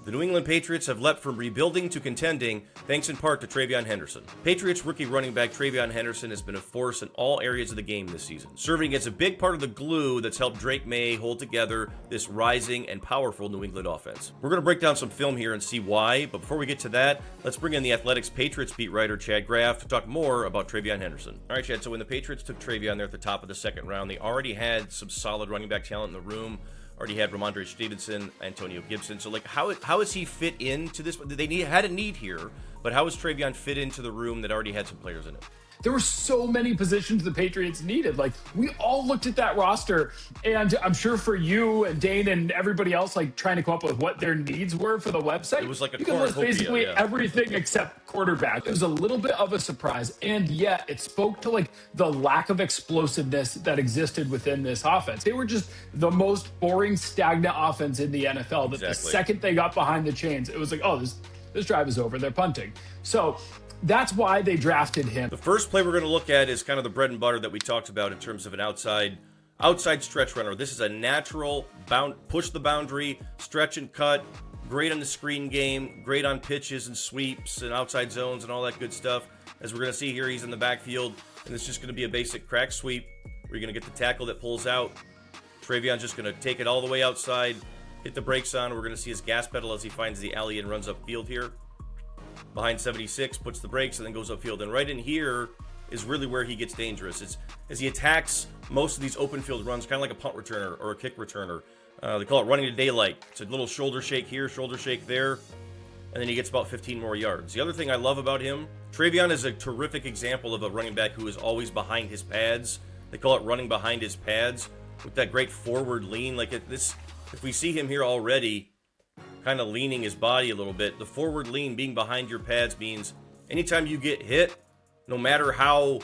The New England Patriots have leapt from rebuilding to contending, thanks in part to TreVeyon Henderson. Patriots rookie running back TreVeyon Henderson has been a force in all areas of the game this season, serving as a big part of the glue that's helped Drake Maye hold together this rising and powerful New England offense. We're going to break down some film here and see why, but before we get to that, let's bring in the Athletics Patriots beat writer Chad Graff to talk more about TreVeyon Henderson. All right, Chad, so when the Patriots took TreVeyon there at the top of the second round, they already had some solid running back talent in the room. Already had Ramondre Stevenson, Antonio Gibson. So, like, how has he fit into this? Had a need here, but how has TreVeyon fit into the room that already had some players in it? There were so many positions the Patriots needed. Like, we all looked at that roster, and I'm sure for you and Dane and everybody else, like, trying to come up with what their needs were for the website, it was like a because it was basically everything except quarterback. It was a little bit of a surprise, and yet it spoke to, like, the lack of explosiveness that existed within this offense. They were just the most boring, stagnant offense in the NFL. That the second they got behind the chains, it was like, oh, this drive is over. They're punting. So that's why they drafted him. The first play we're going to look at is kind of the bread and butter that we talked about in terms of an outside stretch runner. This is a natural push the boundary, stretch and cut, great on the screen game, great on pitches and sweeps and outside zones and all that good stuff. As we're going to see here, he's in the backfield, and it's just going to be a basic crack sweep where you're going to get the tackle that pulls out. TreVeyon's just going to take it all the way outside, hit the brakes on. We're going to see his gas pedal as he finds the alley and runs upfield here. Behind 76, puts the brakes, and then goes upfield. And right in here is really where he gets dangerous. It's as he attacks most of these open field runs, kind of like a punt returner or a kick returner. They call it running to daylight. It's a little shoulder shake here, shoulder shake there, and then he gets about 15 more yards. The other thing I love about him, TreVeyon is a terrific example of a running back who is always behind his pads. They call it running behind his pads with that great forward lean. Like if we see him here already, kind of leaning his body a little bit. The forward lean being behind your pads means anytime you get hit, no matter how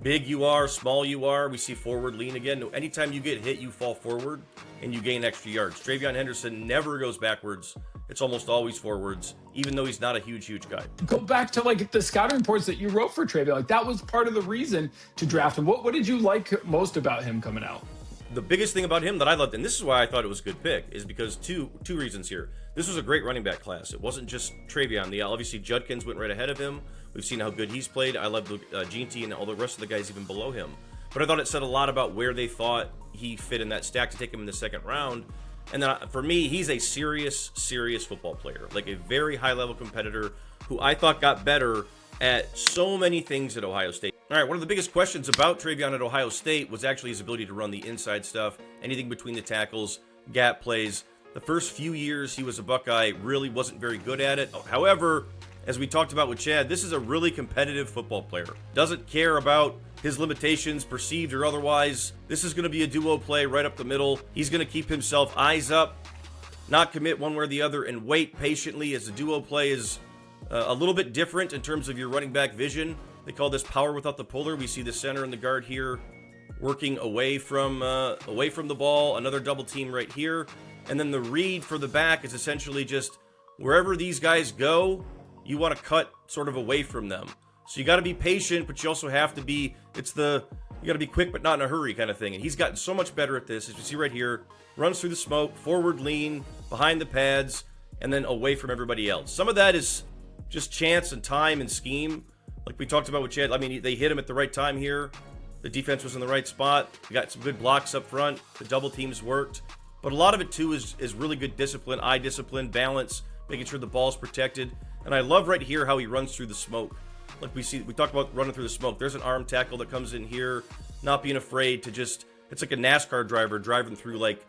big you are, small you are, we see forward lean again. Anytime you get hit, you fall forward and you gain extra yards. TreVeyon Henderson never goes backwards. It's almost always forwards, even though he's not a huge guy. Go back to, like, the scouting reports that you wrote for TreVeyon. Like, that was part of the reason to draft him. What did you like most about him coming out? The biggest thing about him that I loved, and this is why I thought it was a good pick, is because two reasons here. This was a great running back class. It wasn't just TreVeyon. Obviously, Judkins went right ahead of him. We've seen how good he's played. I love Ginty and all the rest of the guys even below him. But I thought it said a lot about where they thought he fit in that stack to take him in the second round. And then for me, he's a serious football player, like a very high-level competitor who I thought got better at so many things at Ohio State. All right, one of the biggest questions about TreVeyon at Ohio State was actually his ability to run the inside stuff, anything between the tackles, gap plays. The first few years he was a Buckeye, really wasn't very good at it. However, as we talked about with Chad, this is a really competitive football player. Doesn't care about his limitations, perceived or otherwise. This is going to be a duo play right up the middle. He's going to keep himself eyes up, not commit one way or the other, and wait patiently as the duo play is a little bit different in terms of your running back vision. They call this power without the puller. We see the center and the guard here working away from the ball. Another double team right here. And then the read for the back is essentially just wherever these guys go, you want to cut sort of away from them. So you got to be patient, but you also have to be, you got to be quick but not in a hurry kind of thing. And he's gotten so much better at this. As you see right here, runs through the smoke, forward lean, behind the pads, and then away from everybody else. Some of that is just chance and time and scheme. Like we talked about with Chad, I mean, they hit him at the right time here. The defense was in the right spot. We got some good blocks up front. The double teams worked. But a lot of it, too, is really good discipline, eye discipline, balance, making sure the ball's protected. And I love right here how he runs through the smoke. Like we talked about running through the smoke. There's an arm tackle that comes in here, not being afraid to just, it's like a NASCAR driver driving through, like,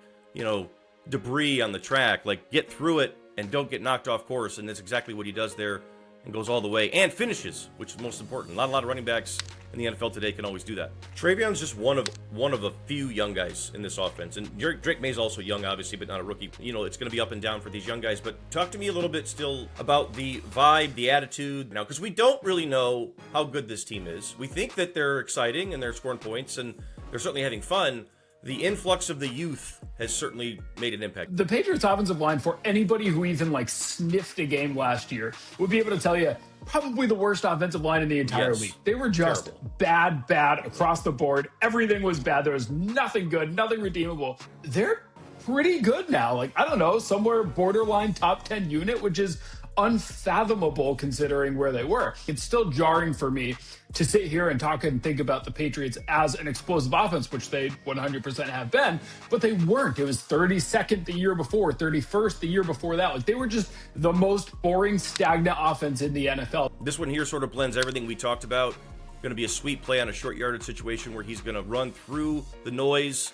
debris on the track. Like, get through it and don't get knocked off course. And that's exactly what he does there. And goes all the way and finishes, which is most important. Not a lot of running backs in the NFL today can always do that. TreVeyon's just one of a few young guys in this offense, and Drake Maye's also young, obviously, but not a rookie. It's going to be up and down for these young guys. But talk to me a little bit still about the vibe, the attitude, now, because we don't really know how good this team is. We think that they're exciting and they're scoring points and they're certainly having fun. The influx of the youth has certainly made an impact. The Patriots offensive line, for anybody who even sniffed a game last year, would be able to tell you probably the worst offensive line in the entire league. They were just bad across the board. Everything was bad. There was nothing good, nothing redeemable. They're pretty good now. Like, I don't know, somewhere borderline top 10 unit, which is unfathomable considering where they were. It's still jarring for me to sit here and talk and think about the Patriots as an explosive offense, which they 100% have been, but they weren't. It was 32nd the year before, 31st the year before that. Like, they were just the most boring, stagnant offense in the NFL. This one here sort of blends everything we talked about. Going to be a sweep play on a short yardage situation where he's going to run through the noise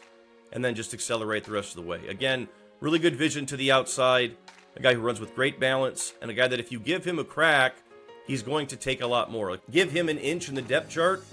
and then just accelerate the rest of the way. Again, really good vision to the outside, a guy who runs with great balance, and a guy that if you give him a crack, he's going to take a lot more. Like, give him an inch in the depth chart,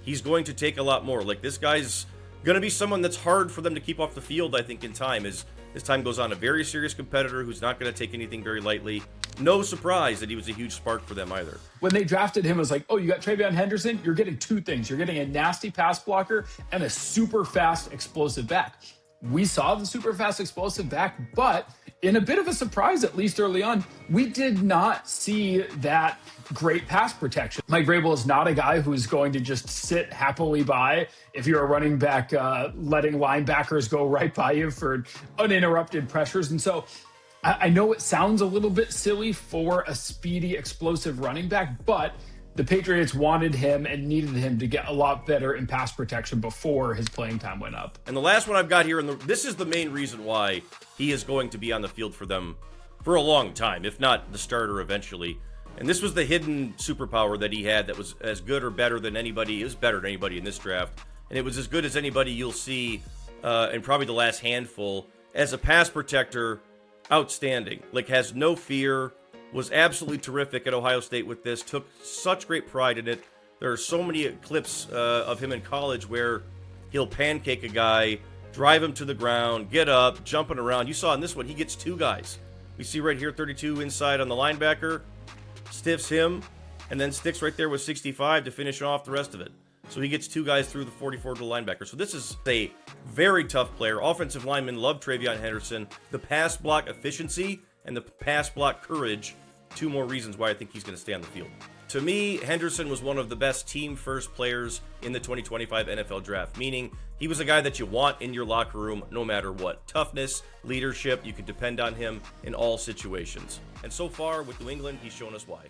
he's going to take a lot more. Like, this guy's going to be someone that's hard for them to keep off the field, I think, in time. As time goes on, a very serious competitor who's not going to take anything very lightly. No surprise that he was a huge spark for them either. When they drafted him, it was like, oh, you got TreVeyon Henderson? You're getting two things. You're getting a nasty pass blocker and a super fast, explosive back. We saw the super fast, explosive back, but in a bit of a surprise, at least early on, we did not see that great pass protection. Mike Vrabel is not a guy who's going to just sit happily by if you're a running back, letting linebackers go right by you for uninterrupted pressures. And so I know it sounds a little bit silly for a speedy, explosive running back, but the Patriots wanted him and needed him to get a lot better in pass protection before his playing time went up. And the last one I've got here, and this is the main reason why he is going to be on the field for them for a long time, if not the starter eventually. And this was the hidden superpower that he had that was as good or better than anybody. It was better than anybody in this draft. And it was as good as anybody you'll see in probably the last handful. As a pass protector, outstanding. Like, has no fear. Was absolutely terrific at Ohio State with this, took such great pride in it. There are so many clips of him in college where he'll pancake a guy, drive him to the ground, get up, jumping around. You saw in this one, he gets two guys. We see right here, 32 inside on the linebacker, stiffs him, and then sticks right there with 65 to finish off the rest of it. So he gets two guys through the 44 to the linebacker. So this is a very tough player. Offensive linemen love TreVeyon Henderson. The pass block efficiency and the pass block courage, two more reasons why I think he's going to stay on the field. To me, Henderson was one of the best team-first players in the 2025 NFL Draft, meaning he was a guy that you want in your locker room no matter what. Toughness, leadership, you can depend on him in all situations. And so far with New England, he's shown us why.